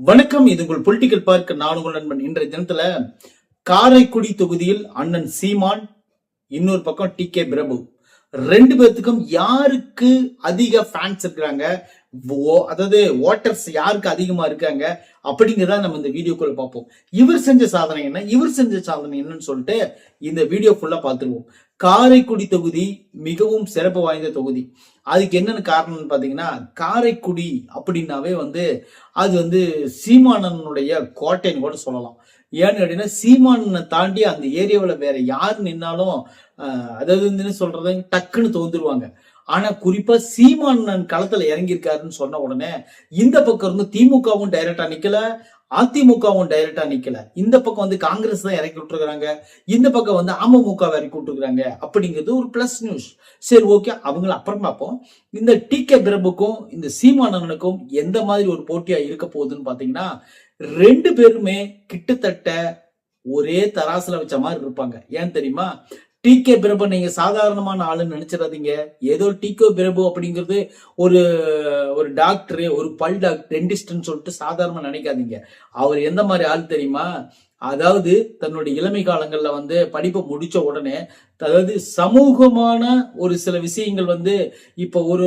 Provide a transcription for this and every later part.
வணக்கம். இது உங்கள் பொலிட்டிக்கல் பார்க்க நான் உங்கள் நண்பன். இன்றைய தினத்துல காரைக்குடி தொகுதியில் அண்ணன் சீமான், இன்னொரு பக்கம் டி.கே. பிரபு, ரெண்டு பேர்த்துக்கும் யாருக்கு அதிக ஃபேன்ஸ் இருக்கிறாங்க, அதாவது ஓட்டர்ஸ் யாருக்கு அதிகமா இருக்காங்க அப்படிங்கிறத நம்ம இந்த வீடியோக்குள்ள பார்ப்போம். இவர் செஞ்ச சாதனை என்ன, இவர் செஞ்ச சாதனை என்னன்னு சொல்லிட்டு இந்த வீடியோ ஃபுல்லா பார்த்துருவோம். காரைக்குடி தொகுதி மிகவும் சிறப்பு வாய்ந்த தொகுதி. அதுக்கு என்னன்னு காரணம்னு பாத்தீங்கன்னா, காரைக்குடி அப்படின்னாவே அது சீமானனுடைய கோட்டைன்னு கூட சொல்லலாம். ஏன்னு கேட்டீங்கன்னா, சீமானனை தாண்டி அந்த ஏரியாவில் வேற யாரு நின்னாலும் அதாவது சொல்றது டக்குன்னு தோந்துருவாங்க. ஆனா குறிப்பா சீமானன் களத்துல இறங்கியிருக்காருன்னு சொன்ன உடனே இந்த பக்கம் இருந்து திமுகவும் டைரக்டா நிக்கல, அதிமுகவும் டைரக்டா நிக்கல. இந்த பக்கம் காங்கிரஸ் தான் இறக்கி விட்டுருக்காங்க, இந்த பக்கம் அமமுக இறக்கி விட்டுருக்காங்க. அப்படிங்கிறது ஒரு பிளஸ் நியூஸ். சரி, ஓகே, அவங்கள அப்புறம் பார்ப்போம். இந்த டி.கே. பிரபுக்கும் இந்த சீமானனுக்கும் எந்த மாதிரி ஒரு போட்டியா இருக்க போகுதுன்னு பாத்தீங்கன்னா, ரெண்டு பேருமே கிட்டத்தட்ட ஒரே தராசுல வச்ச மாதிரி இருப்பாங்க. ஏன் தெரியுமா? டி.கே. பிரபு நீங்க சாதாரணமான ஆளுன்னு நினைச்சிடாதீங்க. ஏதோ டி.கே. பிரபு அப்படிங்கிறது ஒரு ஒரு டாக்டர், ஒரு பல் டாக்டர், டென்டிஸ்ட்னு சொல்லிட்டு சாதாரணமா நினைக்காதீங்க. அவர் எந்த மாதிரி ஆள் தெரியுமா? அதாவது தன்னுடைய இளமை காலங்கள்ல படிப்பை முடிச்ச உடனே, அதாவது சமூகமான ஒரு சில விஷயங்கள் இப்ப ஒரு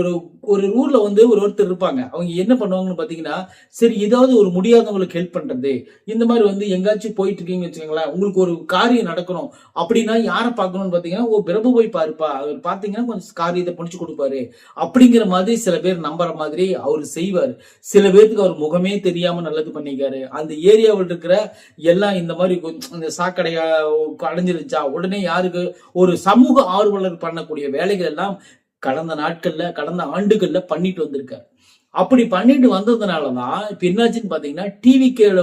ஒரு ஊர்ல ஒருத்தர் இருப்பாங்க. அவங்க என்ன பண்ணுவாங்கன்னு பாத்தீங்கன்னா, சரி ஏதாவது ஒரு முடியாதவங்களுக்கு ஹெல்ப் பண்றது, இந்த மாதிரி எங்காச்சும் போயிட்டு இருக்கீங்கன்னு வச்சுக்கோங்களேன், உங்களுக்கு ஒரு காரியம் நடக்கணும் அப்படின்னா யாரை பார்க்கணும்னு பாத்தீங்கன்னா, பிரபு போய் பாருப்பா, அவர் பாத்தீங்கன்னா கொஞ்சம் காரியத்தை முடிச்சு கொடுப்பாரு அப்படிங்கிற மாதிரி சில பேர் நம்புற மாதிரி அவர் செய்வார். சில பேருக்கு அவர் முகமே தெரியாம நல்லது பண்ணிக்காரு. அந்த ஏரியாவில் இருக்கிற எல்லாம் இந்த மாதிரி இந்த சாக்கடையா அடைஞ்சிருச்சா உடனே யாருக்கு ஒரு சமூக ஆர்வலர் பண்ணக்கூடிய வேலைகள் எல்லாம் கடந்த ஆண்டுகள்ல பண்ணிட்டு வந்திருக்காரு. அப்படி பண்ணிட்டு வந்ததுனாலதான் இப்ப என்னாச்சுன்னு பாத்தீங்கன்னா, டிவிகேல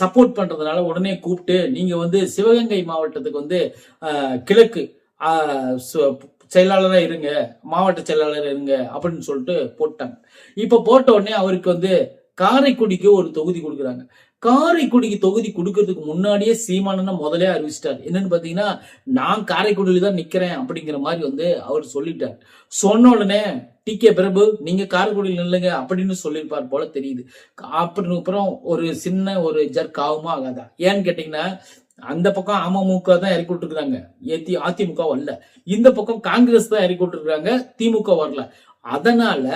சப்போர்ட் பண்றதுனால உடனே கூப்பிட்டு நீங்க சிவகங்கை மாவட்டத்துக்கு கிழக்கு செயலாளரா இருங்க, மாவட்ட செயலாளர் இருங்க அப்படின்னு சொல்லிட்டு போட்டாங்க. இப்ப போட்ட உடனே அவருக்கு காரைக்குடிக்கு ஒரு தொகுதி கொடுக்குறாங்க. காரைக்குடிக்கு தொகுதி கொடுக்கறதுக்கு முன்னாடியே சீமானனை முதலே அறிவிச்சிட்டார். என்னன்னு பாத்தீங்கன்னா, நான் காரைக்குடியில தான் நிக்கிறேன் அப்படிங்கிற மாதிரி அவர் சொல்லிட்டார். சொன்ன உடனே டி.கே. பிரபு நீங்க காரைக்குடியில் நில்லுங்க அப்படின்னு சொல்லியிருப்பார் போல தெரியுது. அப்புறம் ஒரு சின்ன ஒரு ஜர்க் ஆகுமா ஆகாதா? ஏன்னு கேட்டீங்கன்னா, அந்த பக்கம் அமமுக தான் இறக்கி விட்டுருக்காங்க, அதிமுக வரல. இந்த பக்கம் காங்கிரஸ் தான் இறக்கி விட்டுருக்காங்க, திமுக வரல. அதனால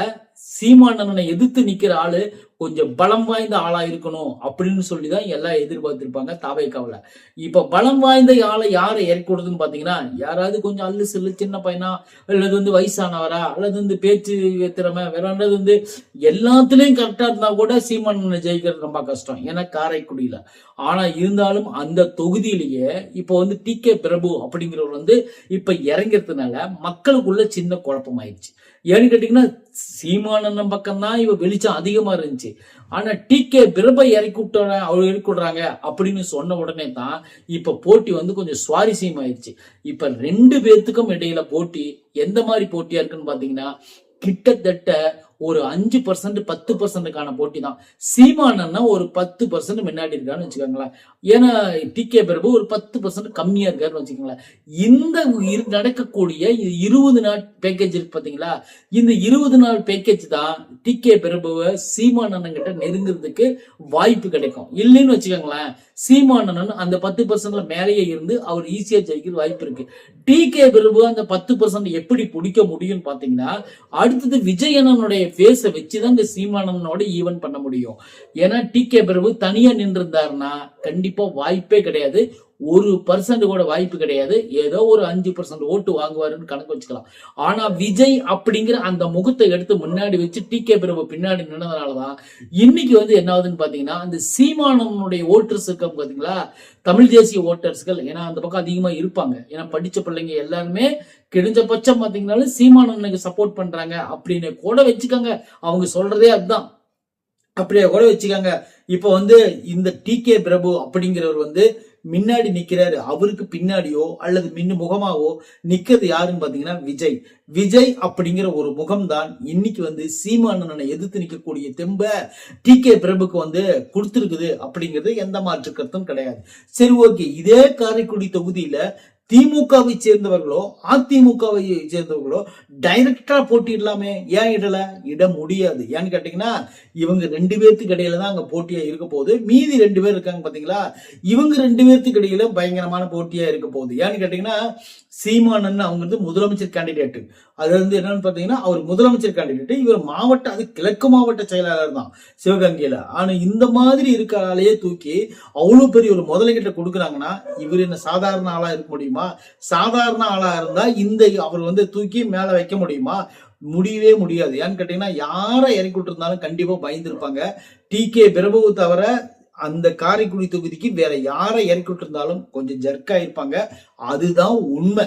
சீமானனை எதிர்த்து நிக்கிற ஆளு கொஞ்சம் பலம் வாய்ந்த ஆளா இருக்கணும் அப்படின்னு சொல்லிதான் எல்லாம் எதிர்பார்த்திருப்பாங்க தாவேக்காவுல. இப்ப பலம் வாய்ந்த ஆளை யாரை இறக்கி விடுறதுன்னு பாத்தீங்கன்னா, யாராவது கொஞ்சம் அல்லு சில்லு சின்ன பையனா, அல்லது வயசானவரா, அல்லது பேச்சு திறமை வேற எல்லாத்துலயும் கரெக்டா இருந்தா கூட சீமானனை ஜெயிக்கிறது ரொம்ப கஷ்டம். ஏன்னா காரைக்குடியில. ஆனா இருந்தாலும் அந்த தொகுதியிலேயே இப்ப டி.கே. பிரபு அப்படிங்கிறவர் இப்ப இறங்கிறதுனால மக்களுக்குள்ள சின்ன குழப்பம் ஆயிடுச்சு. ஏன்னு கேட்டீங்கன்னா, சீமானன் பக்கம் தான் இவ வெளிச்சம் அதிகமா இருந்துச்சு. ஆனா டி.கே. பிரபை இறக்கி விடுறாங்க அப்படின்னு சொன்ன உடனே தான் இப்ப போட்டி கொஞ்சம் சுவாரஸ்யம் ஆயிடுச்சு. இப்ப ரெண்டு பேர்த்துக்கும் இடையில போட்டி எந்த மாதிரி போட்டியா இருக்குன்னு பாத்தீங்கன்னா, கிட்டத்தட்ட ஒரு 5% 10%க்கான போட்டி தான். சீமானன்னா ஒரு 10% முன்னாடி இருக்கான்னு வச்சுக்கோங்களேன். ஏன்னா டி.கே. பிரபு ஒரு 10% கம்மியா இருக்காருன்னு வச்சுக்கோங்களேன். இந்த நடக்கக்கூடிய 20 நாள் பேக்கேஜ் இருக்கு பாத்தீங்களா, இந்த 20 நாள் பேக்கேஜ் தான் டி.கே. பிரபுவை சீமானன் கிட்ட நெருங்குறதுக்கு வாய்ப்பு கிடைக்கும். இல்லைன்னு வச்சுக்கோங்களேன், சீமானன் அந்த 10% மேலேயே இருந்து அவர் ஈஸியா ஜெயிக்கிற வாய்ப்பு இருக்கு. டி.கே. பிரபு அந்த 10% எப்படி பிடிக்க முடியும்னு பாத்தீங்கன்னா, அடுத்தது விஜயனுடைய பேச வச்சுதான் இந்த சீமானனோட ஈவன் பண்ண முடியும். ஏன்னா டி.கே. பிரபு தனியா நின்று இருந்தாருன்னா கண்டிப்பா வாய்ப்பே கிடையாது. 1% கூட வாய்ப்பு கிடையாது. ஏதோ ஒரு 5% ஓட்டு வாங்குவாருன்னு கணக்கு வச்சுக்கலாம். ஆனா விஜய் அப்படிங்கிற அந்த முகத்தை எடுத்து முன்னாடி வச்சு டி.கே. பிரபு பின்னாடி நின்னதுனாலதான் இன்னைக்கு என்ன ஆகுதுன்னு பாத்தீங்கன்னா, அந்த சீமானனுடைய ஓட்டர்ஸ் இருக்காங்க பாத்தீங்களா, தமிழ் தேசிய ஓட்டர்ஸ்கள், ஏன்னா அந்த பக்கம் அதிகமா இருப்பாங்க. ஏன்னா படிச்ச பிள்ளைங்க எல்லாருமே கிழிஞ்ச பட்சம் பாத்தீங்கன்னாலும் சீமானனுக்கு சப்போர்ட் பண்றாங்க அப்படின்னு கூட வச்சுக்காங்க. அவங்க சொல்றதே அதுதான். அப்படியே கூட வச்சுக்காங்க. இப்ப இந்த டி.கே. பிரபு அப்படிங்கிறவர் முன்னாடி நிக்கிறாரு. அவருக்கு பின்னாடியோ அல்லது முகமாவோ நிக்கிறது யாருன்னு பாத்தீங்கன்னா விஜய் அப்படிங்கிற ஒரு முகம் தான் இன்னைக்கு சீமானனை எதிர்த்து நிக்கக்கூடிய தெம்ப டி.கே. பிரபுக்கு கொடுத்திருக்குது அப்படிங்கிறது எந்த மாற்று கருத்தும் கிடையாது. சரி, ஓகே, இதே காரைக்குடி தொகுதியில திமுகவை சேர்ந்தவர்களோ அதிமுகவை சேர்ந்தவர்களோ டைரக்டா போட்டியிடலாமே, ஏன் இடல? இட முடியாது. ஏன்னு கேட்டீங்கன்னா இவங்க 2 பேர்த்துக்கு இடையில தான் அங்க போட்டியா இருக்க போகுது. மீதி 2 பேர் இருக்காங்க பாத்தீங்களா, இவங்க 2 பேர்த்துக்கு இடையில பயங்கரமான போட்டியா இருக்க போகுது. ஏன்னு கேட்டீங்கன்னா சீமானன் அவங்க வந்து முதலமைச்சர் கேண்டிடேட். அது வந்து என்னன்னு பாத்தீங்கன்னா அவர் முதலமைச்சர் கேண்டிடேட், இவர் மாவட்ட அது கிழக்கு மாவட்ட செயலாளர் தான் சிவகங்கையில. ஆனா இந்த மாதிரி இருக்க ஆளையே தூக்கி அவ்வளவு பெரிய ஒரு முதலீட்டை கொடுக்குறாங்கன்னா இவர் என்ன சாதாரண ஆளா இருக்க முடியுமா? சாதாரண ஆளா இருந்தா இந்த அவர் வந்து தூக்கி மேல வைக்க முடியுமா? முடியவே முடியாது. ஏன்னு கேட்டீங்கன்னா யாரை இறக்கி விட்டுருந்தாலும் கண்டிப்பா பயந்துருப்பாங்க. டி.கே. பிரபுவை தவிர அந்த காரைக்குடி தொகுதிக்கு வேற யாரை இறக்கி விட்டுருந்தாலும் கொஞ்சம் ஜர்க்கா இருப்பாங்க. அதுதான் உண்மை.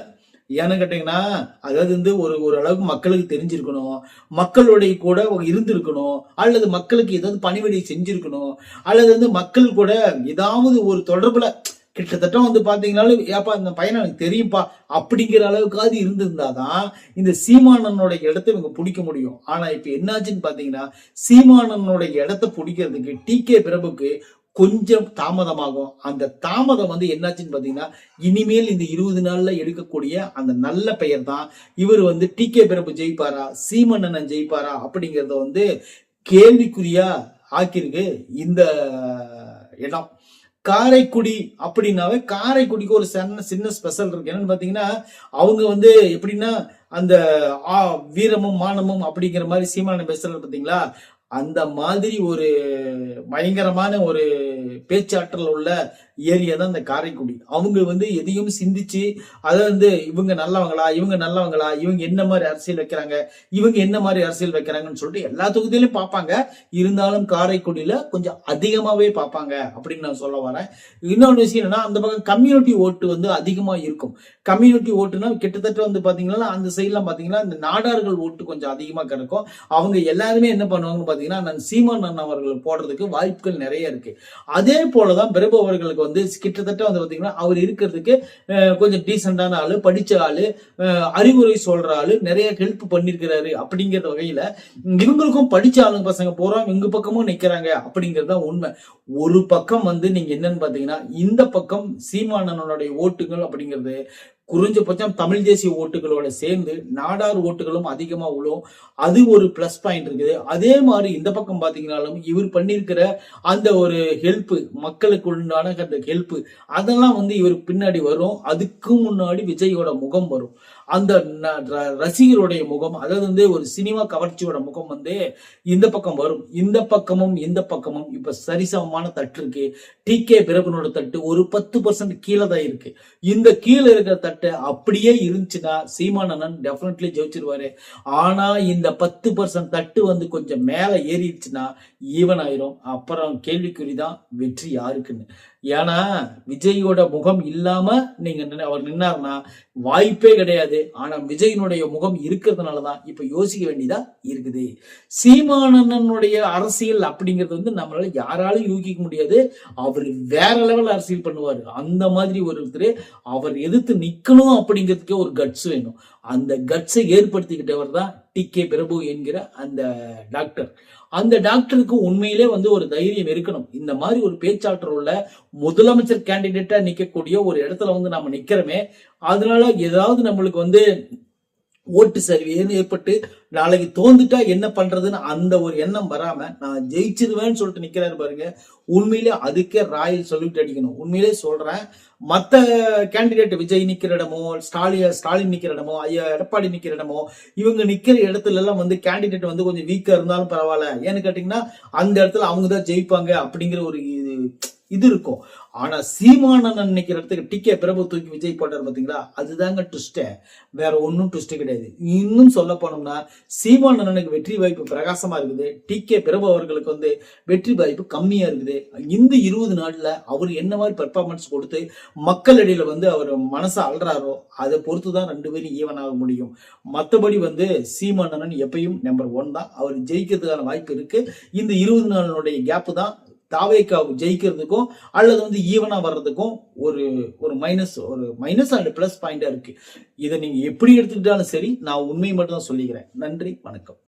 ஏன்னு கேட்டீங்கன்னா அதாவது வந்து ஒரு அளவுக்கு மக்களுக்கு தெரிஞ்சிருக்கணும், மக்களுடைய கூட இருந்திருக்கணும், அல்லது மக்களுக்கு ஏதாவது பணிவிடை செஞ்சிருக்கணும், அல்லது வந்து மக்கள் கூட ஏதாவது ஒரு தொடர்புல கிட்டத்தட்ட வந்து பாத்தீங்கன்னாலும் ஏப்பா இந்த பையனை எனக்கு தெரியும்பா அப்படிங்கிற அளவுக்காவது இருந்திருந்தாதான் இந்த சீமானனுடைய இடத்தை இவங்க பிடிக்க முடியும். ஆனா இப்ப என்னாச்சுன்னு பாத்தீங்கன்னா சீமானனுடைய இடத்தை பிடிக்கிறதுக்கு டி.கே. பிரபுக்கு கொஞ்சம் தாமதமாகும். அந்த தாமதம் வந்து என்னாச்சுன்னு பாத்தீங்கன்னா இனிமேல் இந்த 20 நாள்ல எடுக்கக்கூடிய அந்த நல்ல பெயர் தான் இவர் வந்து டி.கே. பிரபு ஜெயிப்பாரா, சீமானன் ஜெயிப்பாரா அப்படிங்கறத வந்து கேள்விக்குறியா ஆக்கிருக்கு இந்த இடம். காரைக்குடி அப்படின்னாவே காரைக்குடிக்கு ஒரு சின்ன ஸ்பெஷல் இருக்கு. என்னன்னு பாத்தீங்கன்னா அவங்க வந்து எப்படின்னா அந்த வீரமும் மானமும் அப்படிங்கிற மாதிரி சீமான பேசுறது பாத்தீங்களா, அந்த மாதிரி ஒரு பயங்கரமான ஒரு பேச்சாற்றல் உள்ள ஏரியா தான் இந்த காரைக்குடி. அவங்க வந்து எதையும் சிந்திச்சு அதை வந்து இவங்க நல்லவங்களா இவங்க என்ன மாதிரி அரசியல் வைக்கிறாங்க, இவங்க என்ன மாதிரி அரசியல் வைக்கிறாங்கன்னு சொல்லிட்டு எல்லா தொகுதியிலும் பார்ப்பாங்க. இருந்தாலும் காரைக்குடியில கொஞ்சம் அதிகமாவே பார்ப்பாங்க அப்படின்னு நான் சொல்ல வரேன். இன்னொரு விஷயம் என்னன்னா அந்த பக்கம் கம்யூனிட்டி ஓட்டு வந்து அதிகமா இருக்கும். கம்யூனிட்டி ஓட்டுனா கிட்டத்தட்ட வந்து பாத்தீங்கன்னா அந்த சைட்லாம் பாத்தீங்கன்னா இந்த நாடார்கள் ஓட்டு கொஞ்சம் அதிகமா கிடைக்கும். அவங்க எல்லாருமே என்ன பண்ணுவாங்கன்னு பாத்தீங்கன்னா நான் சீமான் அவர்கள் போடுறதுக்கு வாய்ப்புகள் நிறைய இருக்கு. அதே போலதான் பிரபு அவர்களுக்கு வந்து கிட்டத்தட்ட வந்து பாத்தீங்கன்னா அவர் இருக்கிறதுக்கு கொஞ்சம் டீசென்டான ஆளு, படிச்ச ஆளு, அறிவுரை சொல்ற ஆளு, நிறைய ஹெல்ப் பண்ணிருக்கிறாரு அப்படிங்கிற வகையில இவங்களுக்கும் படிச்ச ஆளுங்க பசங்க போறோம் இங்க பக்கமும் நிக்கிறாங்க அப்படிங்கறத உண்மை. ஒரு பக்கம் வந்து நீங்க என்னன்னு பாத்தீங்கன்னா இந்த பக்கம் சீமானனுடைய ஓட்டுகள் அப்படிங்கிறது குறைஞ்சபட்சம் தமிழ் தேசிய ஓட்டுகளோட சேர்ந்து நாடார் ஓட்டுகளும் அதிகமா விழும். அது ஒரு பிளஸ் பாயிண்ட் இருக்குது. அதே மாதிரி இந்த பக்கம் பாத்தீங்கன்னாலும் இவர் பண்ணிருக்கிற அந்த ஒரு ஹெல்ப், மக்களுக்கு உண்டான அந்த ஹெல்ப் அதெல்லாம் வந்து இவர் பின்னாடி வரும். அதுக்கு முன்னாடி விஜயோட முகம் வரும், அந்த ரசிகருடைய முகம், அதாவது வந்து ஒரு சினிமா கவர்ச்சியோட முகம் வந்து இந்த பக்கம் வரும். இந்த பக்கமும் இப்ப சரிசமமான தட்டு இருக்கு. டி.கே. பிரபுனோட தட்டு ஒரு 10% கீழே தான் இருக்கு. இந்த கீழே இருக்கிற தட்டு அப்படியே இருந்துச்சுன்னா சீமானன் டெஃபினெட்லி ஜெயிச்சிருவாரு. ஆனா இந்த 10% தட்டு வந்து கொஞ்சம் மேல ஏறிடுச்சுன்னா ஈவன் ஆயிரும். அப்புறம் கேள்விக்குறிதான் வெற்றி யாருக்குன்னு. ஏன்னா விஜயோட முகம் இல்லாம நீங்க அவர் நின்னாருன்னா வாய்ப்பே கிடையாது. ஆனா விஜயனுடைய முகம் இருக்கிறதுனாலதான் இப்ப யோசிக்க வேண்டியதா இருக்குது. சீமானனுடைய அரசியல் அப்படிங்கிறது வந்து நம்மளால யாராலும் யூகிக்க முடியாது. அவர் வேற லெவல் அரசியல் பண்ணுவாரு. அந்த மாதிரி ஒருத்தர் அவர் எதிர்த்து நிக்கணும் அப்படிங்கிறதுக்கே ஒரு கட்ஸ் வேணும். அந்த கட்ஸை ஏற்படுத்திக்கிட்டவர் தான் டி.கே. பிரபு என்கிற அந்த டாக்டர். அந்த டாக்டருக்கு உண்மையிலே வந்து ஒரு தைரியம் இருக்கணும். இந்த மாதிரி ஒரு பேச்சாற்றல் உள்ள முதலமைச்சர் கேண்டிடேட்டா நிக்கக்கூடிய ஒரு இடத்துல வந்து நம்ம நிக்கிறோமே, அதனால ஏதாவது நம்மளுக்கு வந்து ஓட்டு சரிவு ஏற்பட்டு நாளைக்கு தோந்துட்டா என்ன பண்றதுன்னு அந்த ஒரு எண்ணம் வராம நான் ஜெயிச்சிருவேன்னு சொல்லிட்டு நிக்கிறாரு பாருங்க. உண்மையிலே அதுக்கே ராயல் சொல்லிட்டு அடிக்கணும். உண்மையிலே சொல்றேன், மத்த கேண்டிடேட் விஜய் நிக்கிற இடமோ, ஸ்டாலின் நிக்கிற இடமோ, ஐயா எடப்பாடி நிக்கிற இடமோ, இவங்க நிக்கிற இடத்துல எல்லாம் வந்து கேண்டிடேட் வந்து கொஞ்சம் வீக்கா இருந்தாலும் பரவாயில்ல. ஏன்னு கேட்டீங்கன்னா அந்த இடத்துல அவங்கதான் ஜெயிப்பாங்க அப்படிங்கிற ஒரு இது இருக்கும். ஆனா சீமானன் நினைக்கிற இடத்துக்கு டி.கே. பிரபு தூக்கி விஜய் போட்டார் பாத்தீங்களா, அதுதாங்க ட்விஸ்ட். வேற ஒன்னும் ட்விஸ்ட் கிடையாது. இன்னும் சொல்ல போனோம்னா சீமானனுக்கு வெற்றி வாய்ப்பு பிரகாசமா இருக்குது. டி.கே. பிரபு அவர்களுக்கு வந்து வெற்றி வாய்ப்பு கம்மியா இருக்குது. இந்த 20 நாள்ல அவர் என்ன மாதிரி பெர்ஃபார்மன்ஸ் கொடுத்து மக்களிடையில வந்து அவர் மனசை அல்றாரோ அதை பொறுத்துதான் 2 பேரும் ஈவன் ஆக முடியும். மற்றபடி வந்து சீமானன் எப்பயும் நம்பர் 1 தான். அவர் ஜெயிக்கிறதுக்கான வாய்ப்பு இருக்கு. இந்த 20 நாளுடைய கேப் தான் தாவேக்கா ஜெயிக்கிறதுக்கும் அல்லது வந்து ஈவனா வர்றதுக்கும் ஒரு மைனஸ் அண்ட் பிளஸ் பாயிண்டா இருக்கு. இதை நீங்க எப்படி எடுத்துக்கிட்டாலும் சரி, நான் உண்மையை மட்டும் தான் சொல்லிக்கிறேன். நன்றி, வணக்கம்.